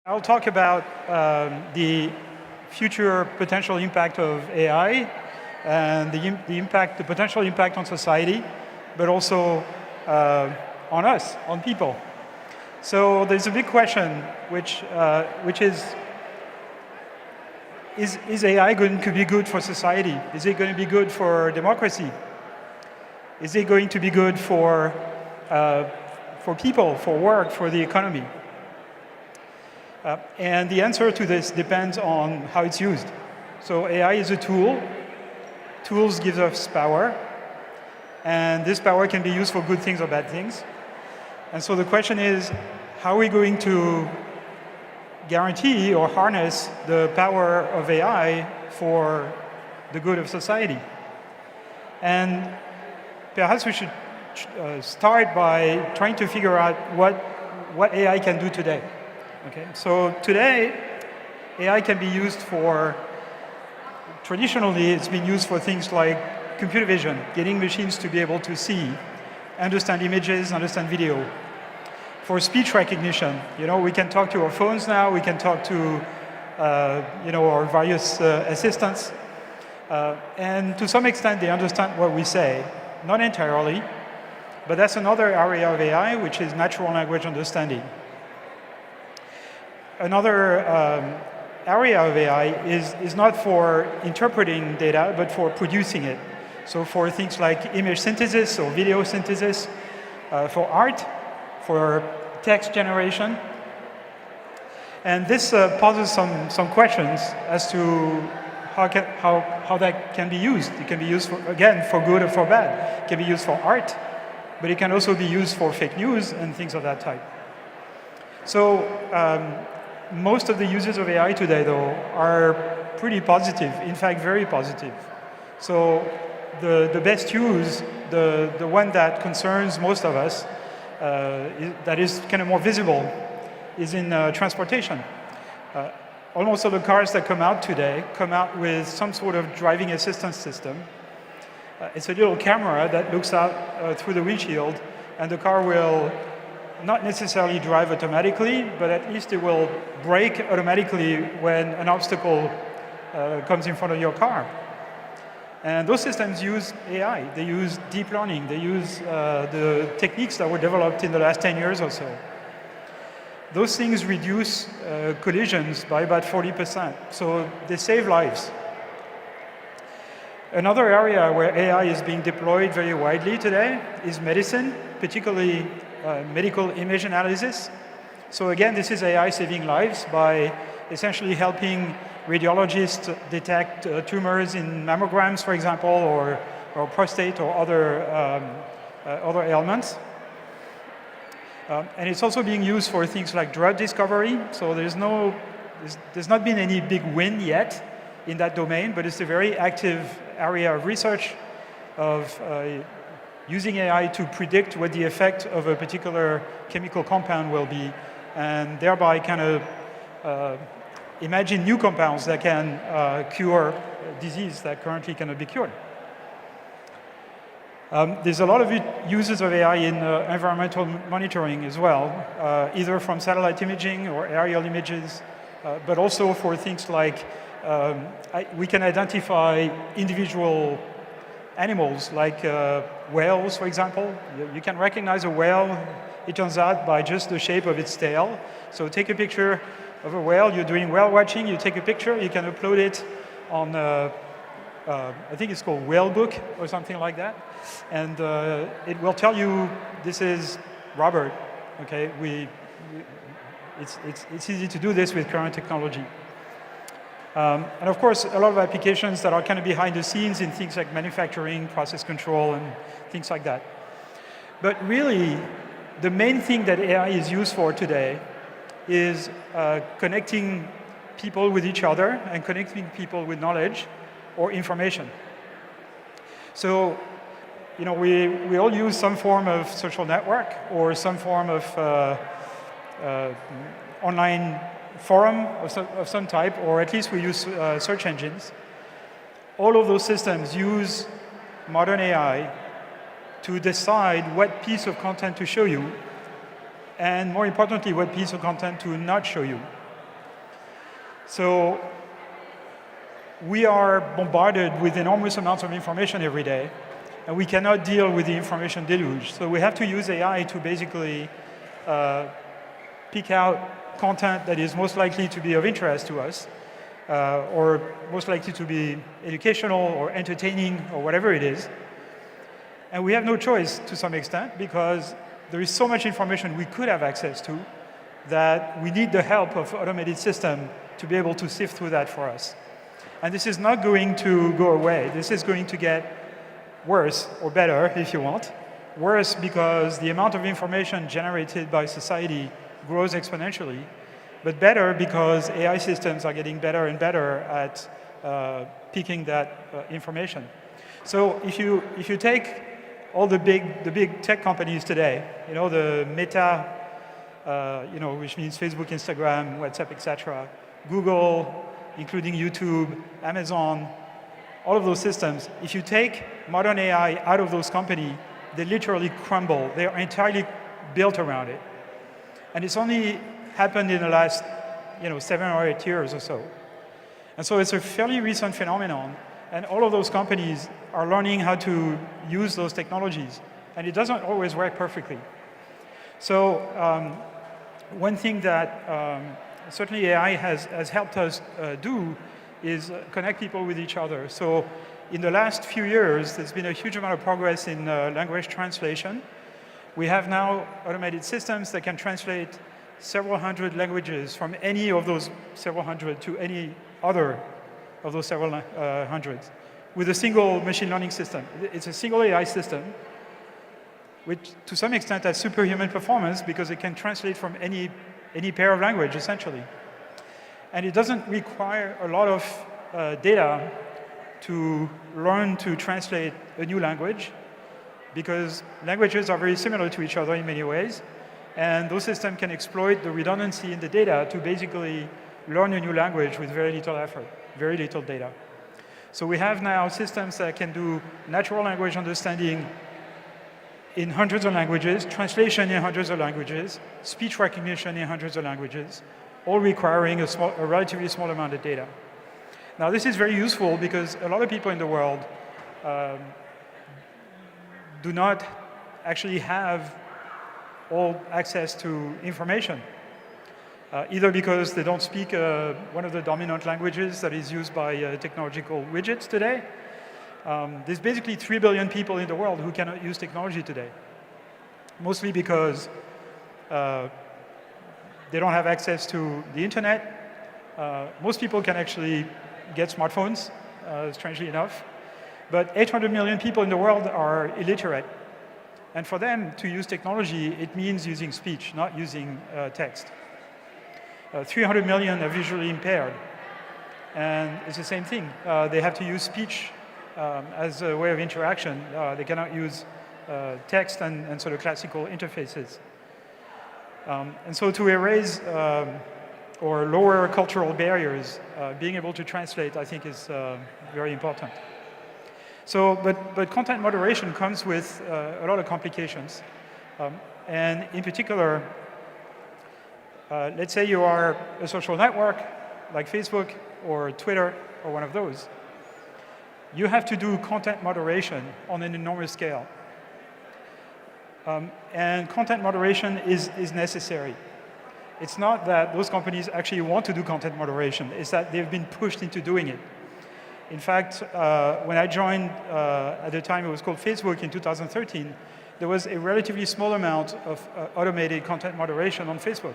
I'll talk about the future potential impact of AI and the potential impact on society, but also on us, on people. So there's a big question, which is AI going to be good for society? Is it going to be good for democracy? Is it going to be good for people, for work, for the economy? And the answer to this depends on how it's used. So AI is a tool. Tools give us power. And this power can be used for good things or bad things. And so the question is, how are we going to guarantee or harness the power of AI for the good of society? And perhaps we should start by trying to figure out what AI can do today. Okay, so today, AI can be used for, traditionally, it's been used for things like computer vision, getting machines to be able to see, understand images, understand video. For speech recognition, we can talk to our phones now, we can talk to, our various assistants. And to some extent, they understand what we say. Not entirely, but that's another area of AI, which is natural language understanding. Another area of AI is not for interpreting data, but for producing it. So for things like image synthesis or video synthesis, for art, for text generation. And this poses some questions as to how that can be used. It can be used, again, for good or for bad. It can be used for art, but it can also be used for fake news and things of that type. So most of the uses of AI today, though, are pretty positive, in fact, very positive. So the best use, the one that concerns most of us, that is kind of more visible, is in transportation. Almost all the cars that come out today come out with some sort of driving assistance system. It's a little camera that looks out through the windshield, and the car will not necessarily drive automatically, but at least it will brake automatically when an obstacle comes in front of your car. And those systems use AI. They use deep learning. They use the techniques that were developed in the last 10 years or so. Those things reduce collisions by about 40%. So they save lives. Another area where AI is being deployed very widely today is medicine, particularly medical image analysis. So again, this is AI saving lives by essentially helping radiologists detect tumors in mammograms, for example, or prostate or other ailments. And it's also being used for things like drug discovery. So there's not been any big win yet in that domain, but it's a very active area of research of using AI to predict what the effect of a particular chemical compound will be, and thereby kind of imagine new compounds that can cure disease that currently cannot be cured. There's a lot of uses of AI in environmental monitoring as well, either from satellite imaging or aerial images, but also for things like we can identify individual animals like whales, for example. You can recognize a whale, it turns out, by just the shape of its tail. So take a picture of a whale, you're doing whale watching, you take a picture, you can upload it on, I think it's called Whale Book or something like that. And it will tell you this is Robert, okay? It's easy to do this with current technology. And of course, a lot of applications that are kind of behind the scenes in things like manufacturing, process control, and things like that. But really, the main thing that AI is used for today is connecting people with each other and connecting people with knowledge or information. So, we all use some form of social network or some form of online forum of some type, or at least we use search engines. All of those systems use modern AI to decide what piece of content to show you and more importantly, what piece of content to not show you. So we are bombarded with enormous amounts of information every day, and we cannot deal with the information deluge. So we have to use AI to basically pick out content that is most likely to be of interest to us, or most likely to be educational or entertaining or whatever it is. And we have no choice to some extent because there is so much information we could have access to that we need the help of automated system to be able to sift through that for us. And this is not going to go away. This is going to get worse, or better if you want. Worse because the amount of information generated by society grows exponentially, but better because AI systems are getting better and better at picking that information. So if you take all the big tech companies today, the Meta, which means Facebook, Instagram, WhatsApp, etc., Google, including YouTube, Amazon, all of those systems, if you take modern AI out of those companies, they literally crumble. They are entirely built around it. And it's only happened in the last 7 or 8 years or so. And so it's a fairly recent phenomenon. And all of those companies are learning how to use those technologies. And it doesn't always work perfectly. So one thing that certainly AI has helped us do is connect people with each other. So in the last few years, there's been a huge amount of progress in language translation. We have now automated systems that can translate several hundred languages from any of those several hundred to any other of those several hundreds with a single machine learning system. It's a single AI system, which to some extent has superhuman performance because it can translate from any pair of language, essentially. And it doesn't require a lot of data to learn to translate a new language because languages are very similar to each other in many ways. And those systems can exploit the redundancy in the data to basically learn a new language with very little effort, very little data. So we have now systems that can do natural language understanding in hundreds of languages, translation in hundreds of languages, speech recognition in hundreds of languages, all requiring a relatively small amount of data. Now, this is very useful because a lot of people in the world do not actually have all access to information, either because they don't speak one of the dominant languages that is used by technological widgets today. There's basically 3 billion people in the world who cannot use technology today, mostly because they don't have access to the internet. Most people can actually get smartphones, strangely enough. But 800 million people in the world are illiterate. And for them to use technology, it means using speech, not using text. 300 million are visually impaired. And it's the same thing. They have to use speech as a way of interaction. They cannot use text and sort of classical interfaces. And so to erase or lower cultural barriers, being able to translate, I think, is very important. So, but content moderation comes with a lot of complications. And in particular, let's say you are a social network like Facebook or Twitter or one of those. You have to do content moderation on an enormous scale. And content moderation is necessary. It's not that those companies actually want to do content moderation. It's that they've been pushed into doing it. In fact, when I joined, at the time it was called Facebook in 2013, there was a relatively small amount of automated content moderation on Facebook.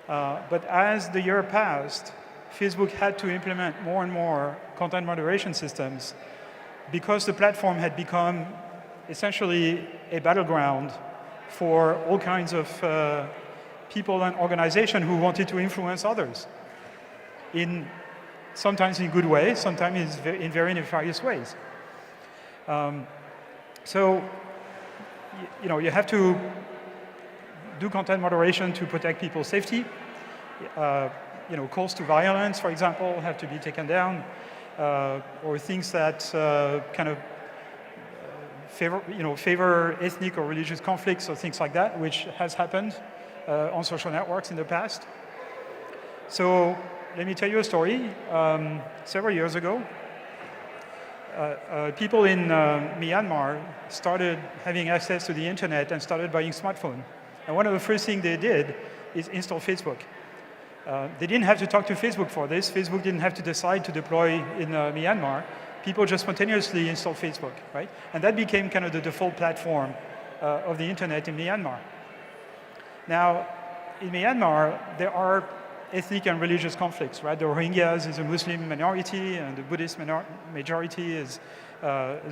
But as the year passed, Facebook had to implement more and more content moderation systems because the platform had become essentially a battleground for all kinds of people and organizations who wanted to influence others, sometimes in good ways, sometimes in very nefarious ways. So, you have to do content moderation to protect people's safety. Calls to violence, for example, have to be taken down, or things that kind of favor ethnic or religious conflicts or things like that, which has happened on social networks in the past. So let me tell you a story. Several years ago, people in Myanmar started having access to the internet and started buying smartphones. And one of the first things they did is install Facebook. They didn't have to talk to Facebook for this. Facebook didn't have to decide to deploy in Myanmar. People just spontaneously installed Facebook, right? And that became kind of the default platform of the internet in Myanmar. Now, in Myanmar, there are ethnic and religious conflicts, right? The Rohingyas is a Muslim minority, and the Buddhist majority has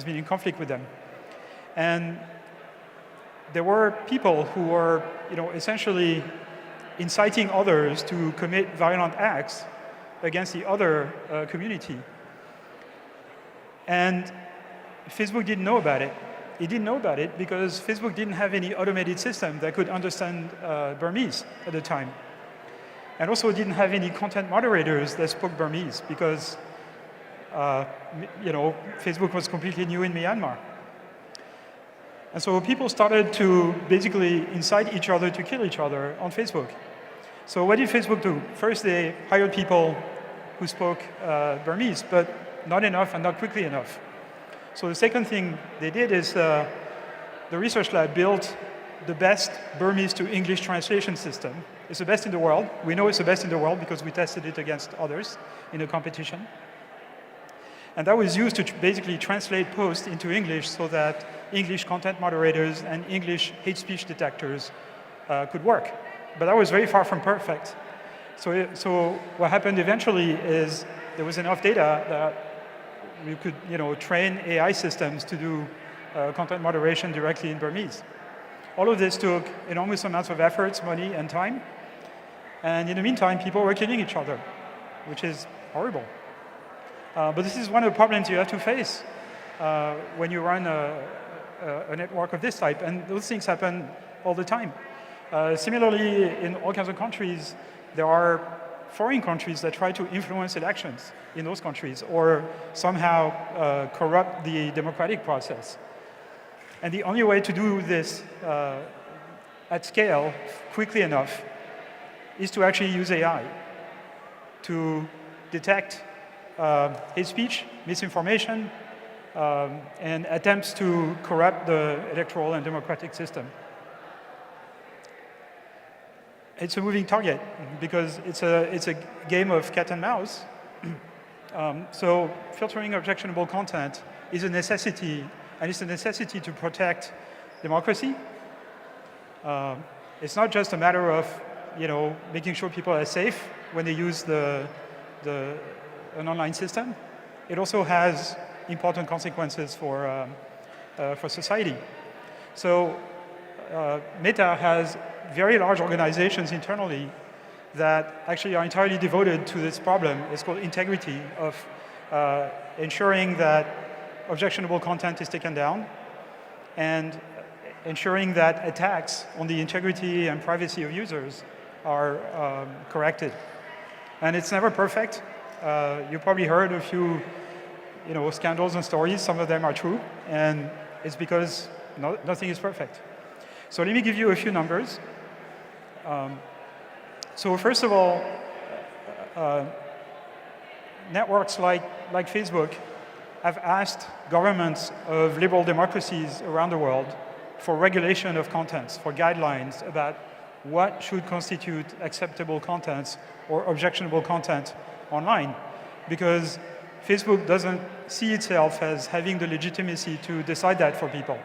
been in conflict with them. And there were people who were, essentially inciting others to commit violent acts against the other community. And Facebook didn't know about it. It didn't know about it because Facebook didn't have any automated system that could understand Burmese at the time. And also didn't have any content moderators that spoke Burmese because, Facebook was completely new in Myanmar. And so people started to basically incite each other to kill each other on Facebook. So what did Facebook do? First, they hired people who spoke Burmese, but not enough and not quickly enough. So the second thing they did is the research lab built the best Burmese to English translation system. It's the best in the world. We know it's the best in the world because we tested it against others in a competition. And that was used to basically translate posts into English so that English content moderators and English hate speech detectors could work. But that was very far from perfect. So what happened eventually is there was enough data that we could train AI systems to do content moderation directly in Burmese. All of this took enormous amounts of efforts, money, and time. And in the meantime, people were killing each other, which is horrible. But this is one of the problems you have to face when you run a network of this type. And those things happen all the time. Similarly, in all kinds of countries, there are foreign countries that try to influence elections in those countries or somehow corrupt the democratic process. And the only way to do this at scale quickly enough is to actually use AI to detect hate speech, misinformation, and attempts to corrupt the electoral and democratic system. It's a moving target because it's a game of cat and mouse. So filtering objectionable content is a necessity, and it's a necessity to protect democracy. It's not just a matter of making sure people are safe when they use an online system. It also has important consequences for society. So Meta has very large organizations internally that actually are entirely devoted to this problem. It's called integrity, of ensuring that objectionable content is taken down and ensuring that attacks on the integrity and privacy of users are corrected. And it's never perfect. You probably heard a few scandals and stories. Some of them are true, and it's because nothing is perfect. So let me give you a few numbers. So first of all, networks like Facebook have asked governments of liberal democracies around the world for regulation of contents, for guidelines about what should constitute acceptable contents or objectionable content online, because Facebook doesn't see itself as having the legitimacy to decide that for people.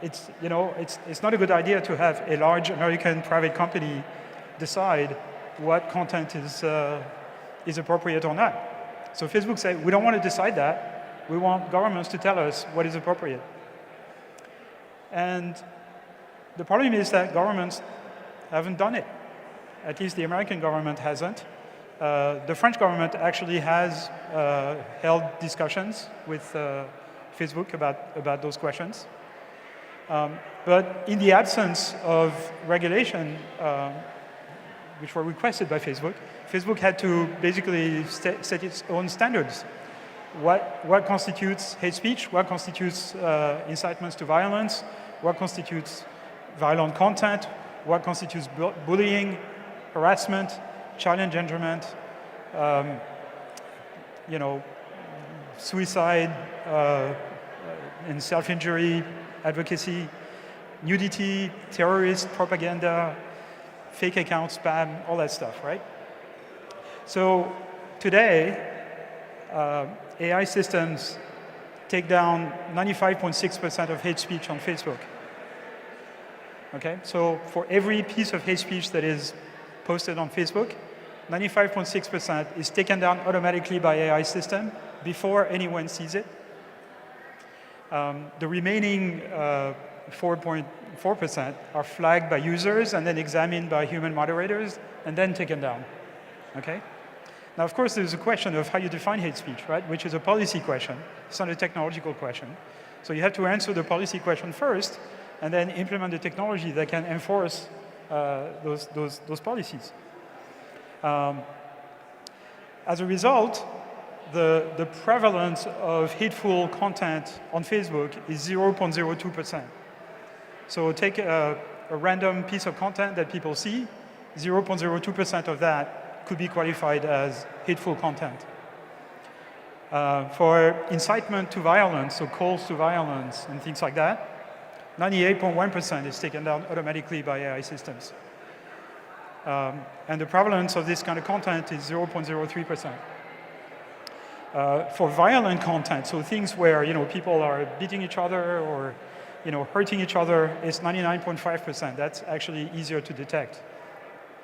It's not a good idea to have a large American private company decide what content is appropriate or not. So Facebook said, we don't want to decide that. We want governments to tell us what is appropriate. And the problem is that governments haven't done it. At least the American government hasn't. The French government actually has held discussions with Facebook about those questions. But in the absence of regulation, which were requested by Facebook, Facebook had to basically set its own standards. What constitutes hate speech? What constitutes incitements to violence? What constitutes violent content? What constitutes bullying, harassment? child endangerment, suicide and self-injury, advocacy, nudity, terrorist propaganda, fake accounts, spam, all that stuff, right? So today, AI systems take down 95.6% of hate speech on Facebook. Okay, so for every piece of hate speech that is posted on Facebook, 95.6% is taken down automatically by AI system before anyone sees it. The remaining 4.4% are flagged by users and then examined by human moderators and then taken down. Okay? Now, of course, there's a question of how you define hate speech, right? Which is a policy question. It's not a technological question. So you have to answer the policy question first, and then implement the technology that can enforce those policies. As a result, the prevalence of hateful content on Facebook is 0.02%. So take a random piece of content that people see, 0.02% of that could be qualified as hateful content. For incitement to violence, so calls to violence and things like that, 98.1% is taken down automatically by AI systems. And the prevalence of this kind of content is 0.03%. For violent content, so things where people are beating each other or hurting each other, it's 99.5%. That's actually easier to detect.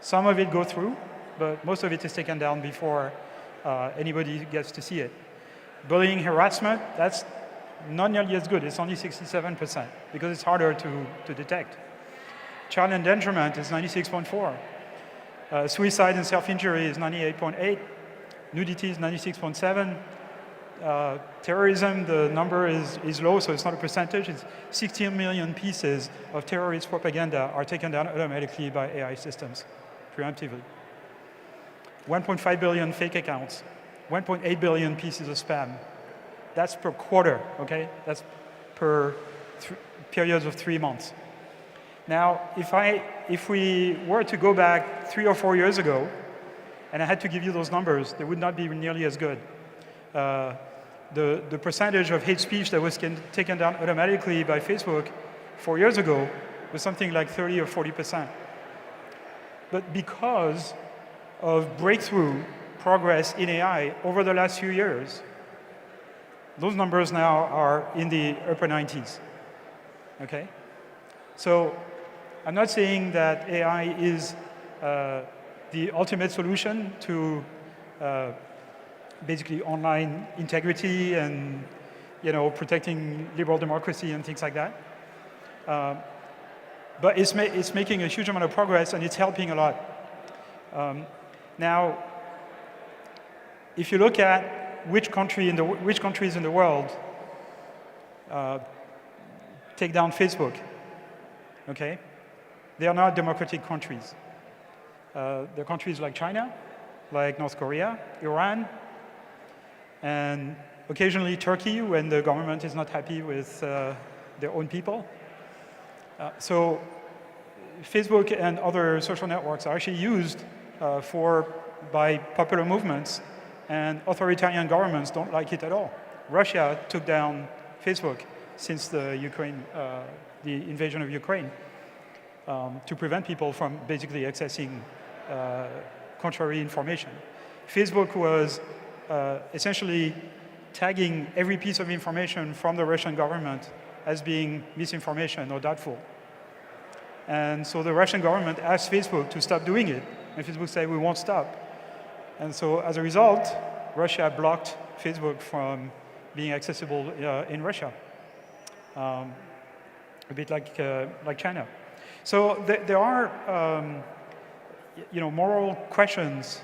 Some of it go through, but most of it is taken down before anybody gets to see it. Bullying, harassment, that's not nearly as good. It's only 67% because it's harder to detect. Child endangerment is 96.4. Suicide and self-injury is 98.8. Nudity is 96.7. Terrorism, the number is low, so it's not a percentage. It's 16 million pieces of terrorist propaganda are taken down automatically by AI systems, preemptively. 1.5 billion fake accounts, 1.8 billion pieces of spam. That's per quarter, okay? That's per periods of 3 months. Now, if we were to go back 3 or 4 years ago, and I had to give you those numbers, they would not be nearly as good. The percentage of hate speech that was taken down automatically by Facebook 4 years ago was something like 30 or 40%. But because of breakthrough progress in AI over the last few years, those numbers now are in the upper 90s, okay? So I'm not saying that AI is the ultimate solution to basically online integrity and protecting liberal democracy and things like that. But it's making a huge amount of progress and it's helping a lot. Now, if you look at which countries in the world take down Facebook, okay? They are not democratic countries. They're countries like China, like North Korea, Iran, and occasionally Turkey when the government is not happy with their own people. So Facebook and other social networks are actually used by popular movements, and authoritarian governments don't like it at all. Russia took down Facebook since the invasion of Ukraine to prevent people from basically accessing contrary information. Facebook was essentially tagging every piece of information from the Russian government as being misinformation or doubtful. And so the Russian government asked Facebook to stop doing it, and Facebook said, we won't stop. And so as a result, Russia blocked Facebook from being accessible in Russia, a bit like China. So there are moral questions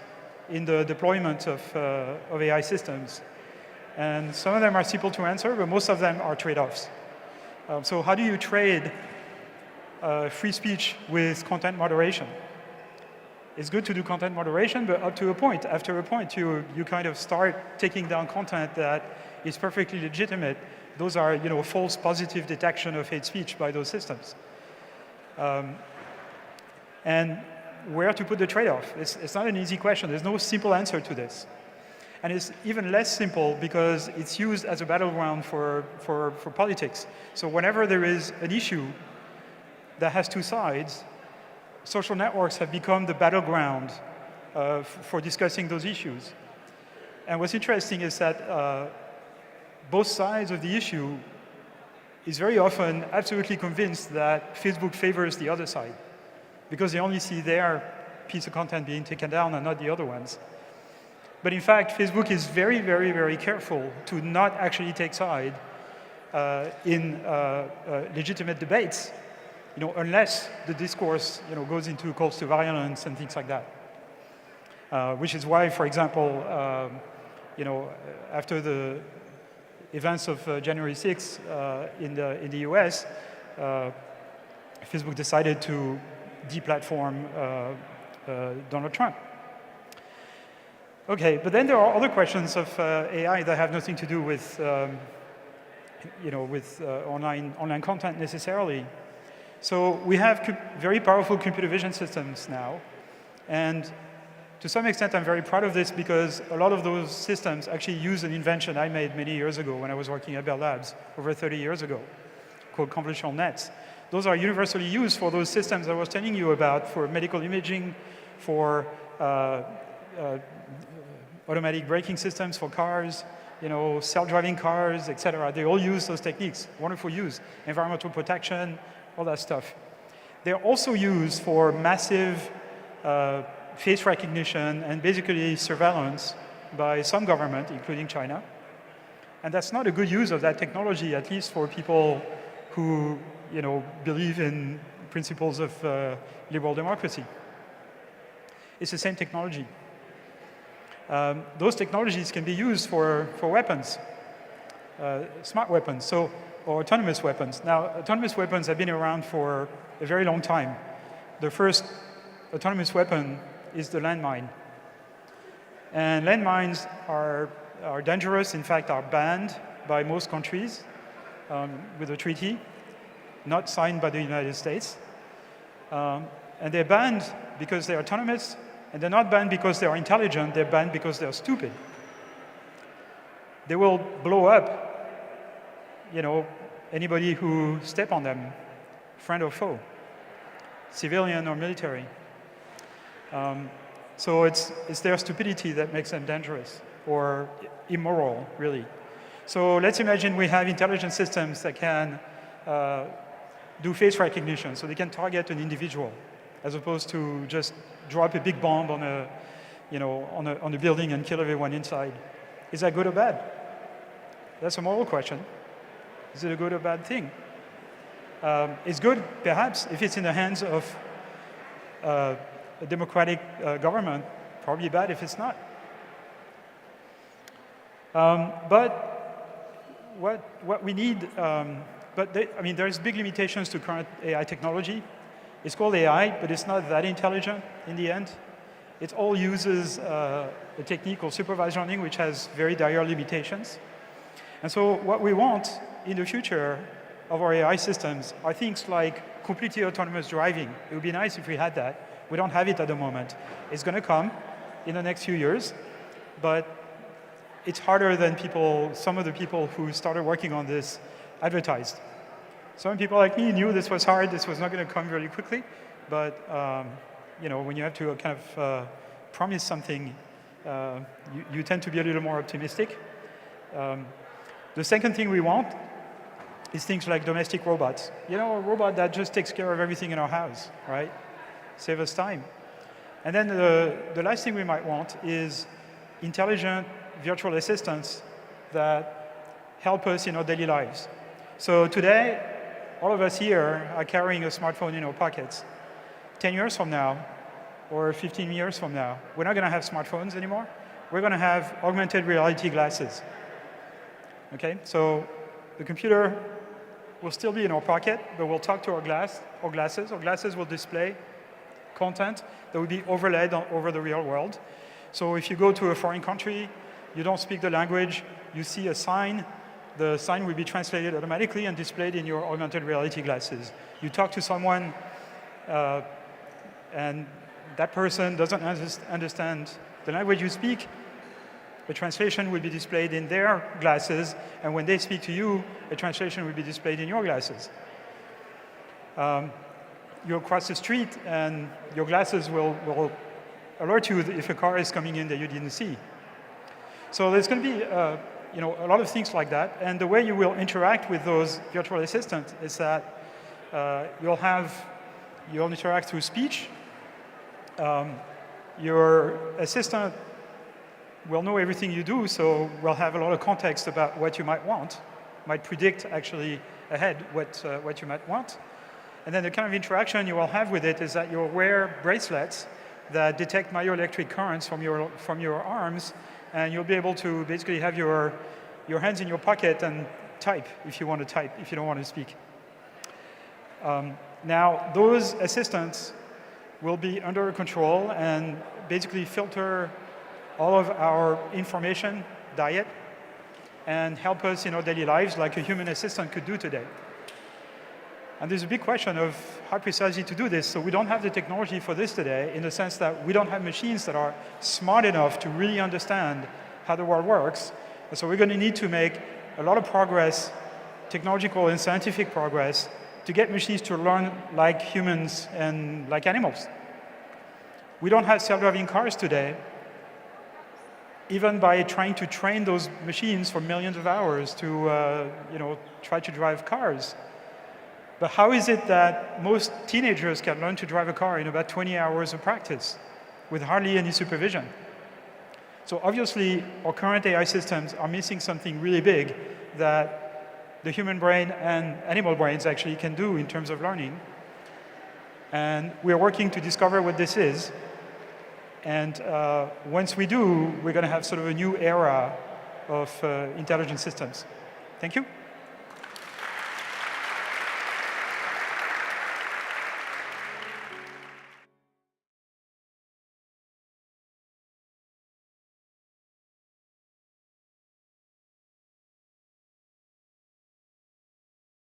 in the deployment of AI systems. And some of them are simple to answer, but most of them are trade-offs. So how do you trade free speech with content moderation? It's good to do content moderation, but up to a point. After a point, you kind of start taking down content that is perfectly legitimate. Those are false positive detection of hate speech by those systems. And where to put the trade-off. It's not an easy question. There's no simple answer to this. And it's even less simple because it's used as a battleground for politics. So whenever there is an issue that has two sides, social networks have become the battleground for discussing those issues. And what's interesting is that both sides of the issue is very often absolutely convinced that Facebook favors the other side because they only see their piece of content being taken down and not the other ones. But in fact, Facebook is very, very, very careful to not actually take side in legitimate debates, unless the discourse, goes into calls to violence and things like that. Which is why, for example, after the events of January 6th in the US, Facebook decided to deplatform Donald Trump. Okay, but then there are other questions of AI that have nothing to do with, online content necessarily. So we have very powerful computer vision systems now, and to some extent I'm very proud of this because a lot of those systems actually use an invention I made many years ago when I was working at Bell Labs, over 30 years ago, called convolutional nets. Those are universally used for those systems I was telling you about, for medical imaging, for automatic braking systems for cars, self-driving cars, etc. They all use those techniques. Wonderful use. Environmental protection, all that stuff. They're also used for massive face recognition and basically surveillance by some government, including China. And that's not a good use of that technology, at least for people who believe in principles of liberal democracy. It's the same technology. Those technologies can be used for weapons, smart weapons, or autonomous weapons. Now, autonomous weapons have been around for a very long time. The first autonomous weapon is the landmine. And landmines are dangerous, in fact, are banned by most countries with a treaty, not signed by the United States. And they're banned because they're autonomous, and they're not banned because they are intelligent, they're banned because they're stupid. They will blow up, anybody who step on them, friend or foe, civilian or military. So it's their stupidity that makes them dangerous or immoral, really. So let's imagine we have intelligent systems that can do face recognition, so they can target an individual, as opposed to just drop a big bomb on a building and kill everyone inside. Is that good or bad? That's a moral question. Is it a good or bad thing? It's good, perhaps, if it's in the hands of a democratic government. Probably bad if it's not. But what we need, there's big limitations to current AI technology. It's called AI, but it's not that intelligent in the end. It all uses a technique called supervised learning, which has very dire limitations. And so what we want in the future of our AI systems are things like completely autonomous driving. It would be nice if we had that. We don't have it at the moment. It's going to come in the next few years, but it's harder than some of the people who started working on this advertised. Some people like me knew this was hard, this was not going to come very quickly, but when you have to kind of promise something, you tend to be a little more optimistic. The second thing we want is things like domestic robots. A robot that just takes care of everything in our house, right? Save us time. And then the last thing we might want is intelligent virtual assistants that help us in our daily lives. So today, all of us here are carrying a smartphone in our pockets. 10 years from now, or 15 years from now, we're not going to have smartphones anymore. We're going to have augmented reality glasses. Okay, so the computer will still be in our pocket, but we'll talk to our glasses. Our glasses will display content that will be overlaid over the real world. So if you go to a foreign country, you don't speak the language, you see a sign, the sign will be translated automatically and displayed in your augmented reality glasses. You talk to someone, and that person doesn't understand the language you speak, a translation will be displayed in their glasses, and when they speak to you, a translation will be displayed in your glasses. You'll cross the street, and your glasses will alert you if a car is coming in that you didn't see. So there's going to be a lot of things like that, and the way you will interact with those virtual assistants is that you'll interact through speech. Your assistant will know everything you do, so we'll have a lot of context about what you might want, might predict actually ahead what you might want. And then the kind of interaction you will have with it is that you'll wear bracelets that detect myoelectric currents from your arms, and you'll be able to basically have your hands in your pocket and type if you want to type, if you don't want to speak. Now, those assistants will be under control and basically filter all of our information, diet, and help us in our daily lives like a human assistant could do today. And there's a big question of how precisely to do this. So we don't have the technology for this today in the sense that we don't have machines that are smart enough to really understand how the world works. And so we're going to need to make a lot of progress, technological and scientific progress, to get machines to learn like humans and like animals. We don't have self-driving cars today, even by trying to train those machines for millions of hours to try to drive cars. But how is it that most teenagers can learn to drive a car in about 20 hours of practice with hardly any supervision? So obviously, our current AI systems are missing something really big that the human brain and animal brains actually can do in terms of learning. And we're working to discover what this is. And once we do, we're going to have sort of a new era of intelligent systems. Thank you.